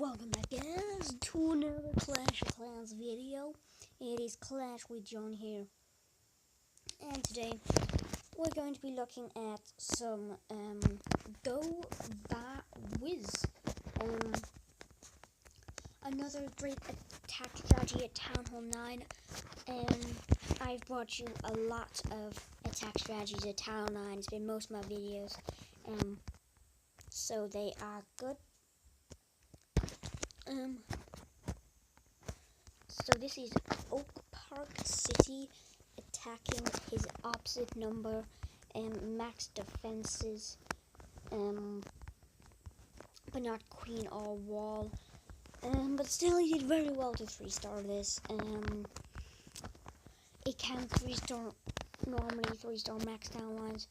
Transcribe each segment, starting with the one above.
Welcome back guys to another Clash of Clans video. It is Clash with John here. And today we're going to be looking at some Govawiz. Another great attack strategy at Town Hall 9. I've brought you a lot of attack strategies at Town 9. It's been most of my videos. So they are good. So this is Oak Park City attacking his opposite number, max defenses, but not queen or wall. But still he did very well to 3-star this. It can 3-star, normally 3-star max down lines.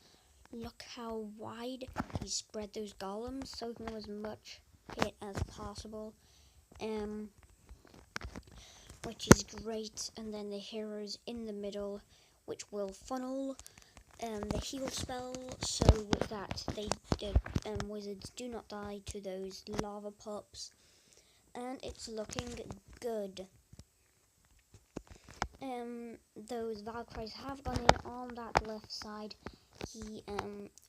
Look how wide he spread those golems, soaking them as much hit as possible. Which is great, and then the heroes in the middle, which will funnel the heal spell, so that the wizards do not die to those lava pups, and it's looking good. Those Valkyries have gone in on that left side. He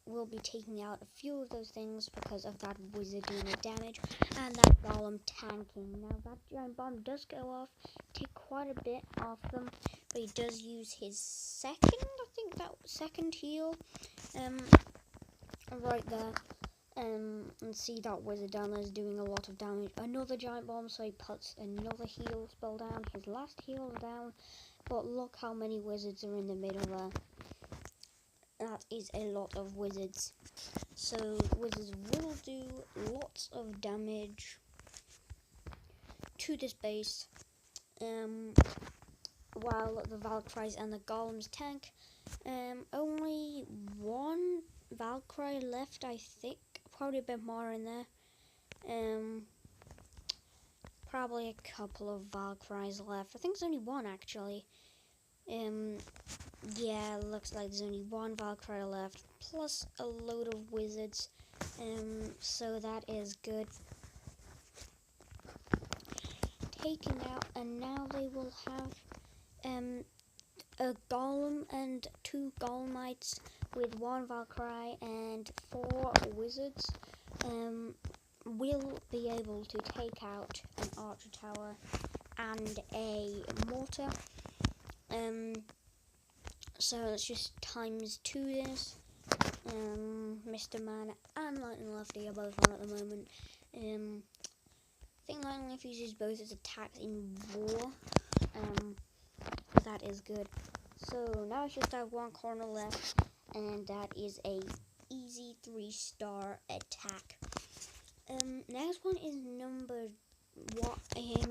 will be taking out a few of those things because of that wizard doing the damage and that golem tanking. Now that giant bomb does go off, take quite a bit off them, but he does use his second heal, right there. And see that wizard down there is doing a lot of damage. Another giant bomb, so he puts another heal spell down. His last heal is down, but look how many wizards are in the middle there. That is a lot of wizards. So wizards will do lots of damage to this base, while the Valkyries and the golems tank. Only one Valkyrie left, I think. Probably a bit more in there. Probably a couple of Valkyries left. I think there's only one actually. Yeah, looks like there's only one Valkyrie left, plus a load of wizards. So that is good. Taken out, and now they will have a golem and 2 golemites with 1 Valkyrie and 4 wizards. Will be able to take out an archer tower and a mortar. So let's just times 2 this. Mr. Man and Lightning Lefty are both on at the moment. I think Lightning Lefty uses both his attacks in war. That is good. So now it's just have 1 corner left, and that is a easy 3-star attack. Next one is number 1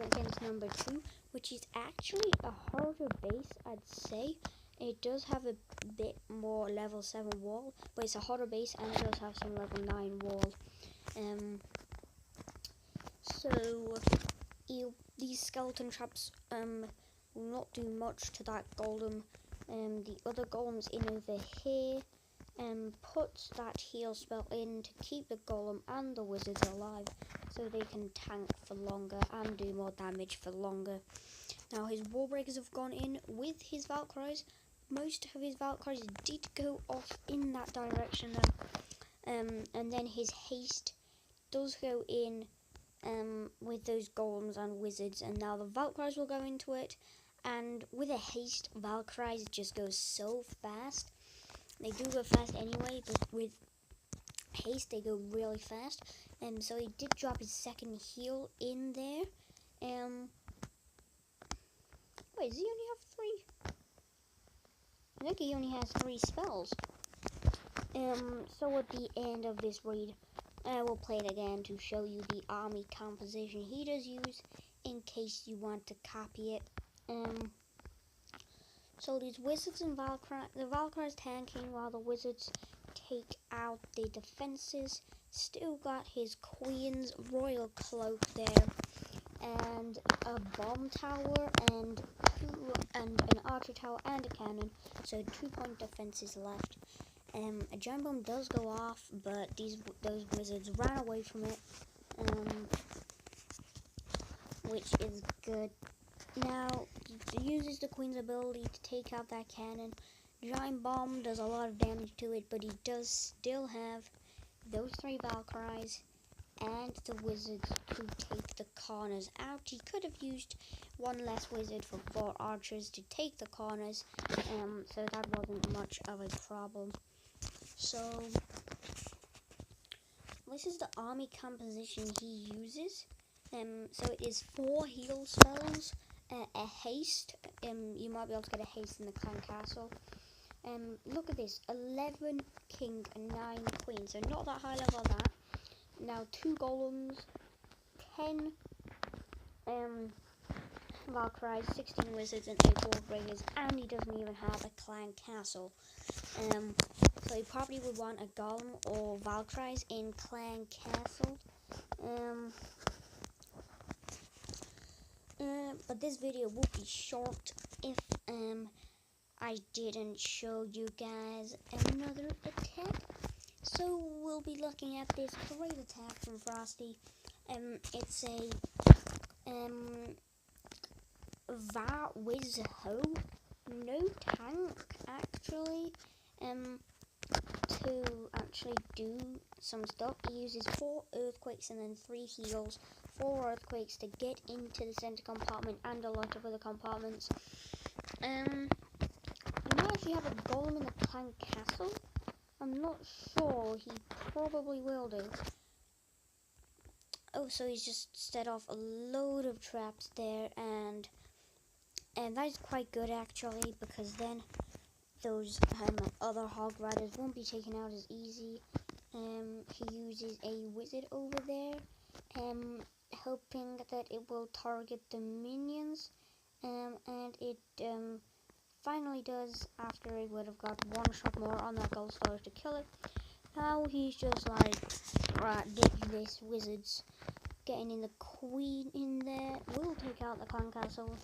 against number 2, which is actually a harder base, I'd say. It does have a bit more level 7 wall, but it's a harder base and it does have some level 9 wall. So these skeleton traps will not do much to that golem. The other golems in over here put that heal spell in to keep the golem and the wizards alive, so they can tank for longer and do more damage for longer. Now his wall breakers have gone in with his Valkyries. Most of his Valkyries did go off in that direction though. And then his haste does go in with those golems and wizards, and now the Valkyries will go into it. And with a haste, Valkyries just go so fast. They do go fast anyway, but with haste they go really fast. So he did drop his second heal in there. Wait, does he only have 3? I think he only has 3 spells. So at the end of this raid, I will play it again to show you the army composition he does use, in case you want to copy it. So these wizards and the Valkyries tanking while the wizards take out the defenses. Still got his Queen's Royal Cloak there, and a bomb tower, and an archer tower and a cannon. So 2-point defenses left. A giant bomb does go off, but those wizards ran away from it. which is good. Now, it uses the Queen's ability to take out that cannon. Giant Bomb does a lot of damage to it, but he does still have those 3 Valkyries and the wizards to take the corners out. He could have used 1 less wizard for 4 archers to take the corners, so that wasn't much of a problem. So this is the army composition he uses. So it is 4 heal spells, a haste. You might be able to get a haste in the clan castle. Look at this, 11 king and 9 queen, so not that high level that. Now 2 golems, 10 Valkyries, 16 wizards and 8 wall breakers, and he doesn't even have a clan castle. So he probably would want a golem or Valkyries in clan castle. But this video will be short if I didn't show you guys another attack. So we'll be looking at this great attack from Frosty. It's a Govawiz no tank actually. To actually do some stuff, he uses 4 earthquakes and then 3 heals. 4 earthquakes to get into the center compartment and a lot of other compartments. He might actually have a golem in the clan castle. I'm not sure. He probably will do. Oh, so he's just set off a load of traps there, and that is quite good actually, because then those other hog riders won't be taken out as easy. He uses a wizard over there, hoping that it will target the minions, and it finally does after it would have got 1 shot more on that gold star to kill it. Now he's just like, right, get this, wizards. Getting in the queen in there will take out the clan castle.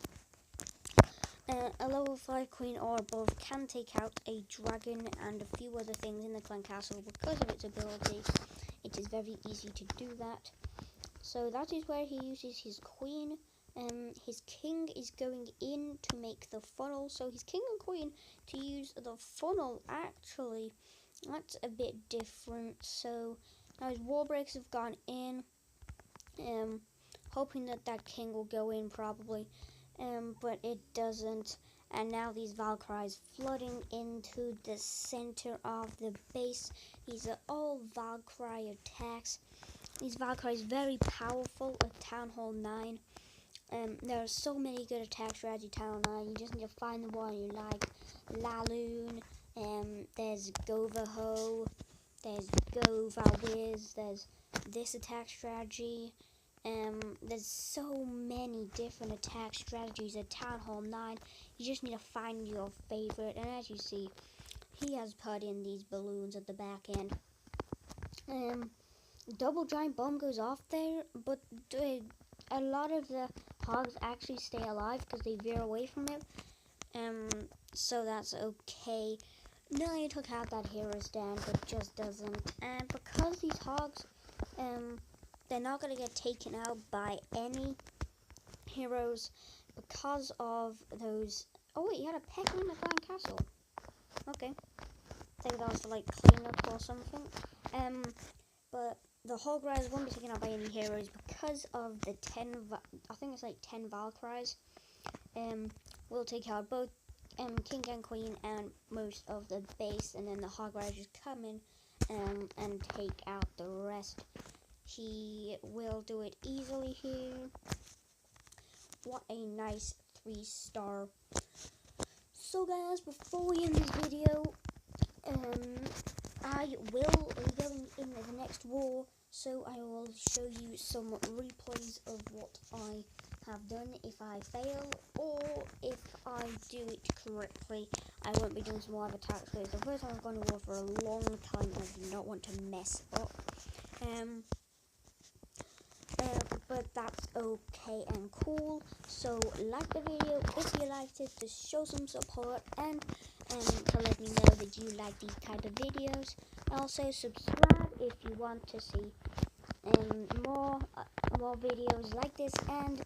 A level 5 queen or above can take out a dragon and a few other things in the clan castle because of its ability. It is very easy to do that. So that is where he uses his queen. His king is going in to make the funnel. So his king and queen to use the funnel actually. That's a bit different. So now his wall breaks have gone in. Hoping that that king will go in probably. But it doesn't, and now these Valkyries flooding into the center of the base. These are all Valkyrie attacks. These Valkyries very powerful at Town Hall 9. There are so many good attack strategy Town Hall 9. You just need to find the one you like. Laloon, there's Govaho, there's Govawiz, there's this attack strategy. There's so many different attack strategies at Town Hall 9. You just need to find your favorite. And as you see, he has put in these balloons at the back end. Double giant bomb goes off there, but a lot of the hogs actually stay alive because they veer away from it. So that's okay. Nearly took out that hero stand, but just doesn't. And because these hogs, they're not going to get taken out by any heroes because of those. Oh wait, he had a pet in the clan castle. Okay, I think that was to like clean up or something. But the hog riders won't be taken out by any heroes because of the 10. I think it's like 10 Valkyries. We'll take out both king and queen and most of the base, and then the hog riders just come in and take out the rest. He will do it easily here. What a nice 3-star. So guys, before we end this video, I will be going in the next war, so I will show you some replays of what I have done if I fail, or if I do it correctly. I won't be doing some live attacks, because it's the first time I've gone to war for a long time and I do not want to mess up. But that's okay and cool. So like the video if you liked it, to show some support, and to let me know that you like these kind of videos. Also subscribe if you want to see more videos like this, and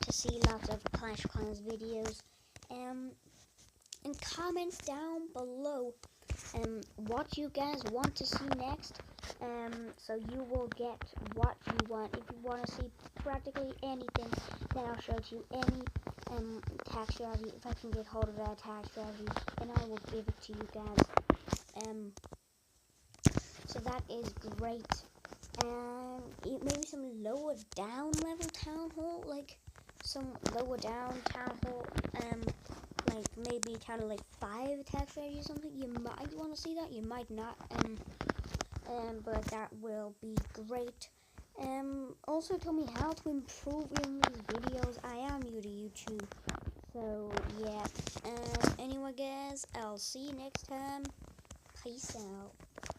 to see lots of Clash of Clans videos. And comment down below what you guys want to see next. So you will get what you want. If you want to see practically anything, then I'll show to you any attack strategy. If I can get hold of that attack strategy, then I will give it to you guys. So that is great. Maybe some lower down level town hall, like some lower down town hall, like maybe kind of like 5 attack strategy or something. You might want to see that, you might not, but that will be great. Also tell me how to improve in these videos. I am new to YouTube, so yeah. Anyway guys, I'll see you next time. Peace out.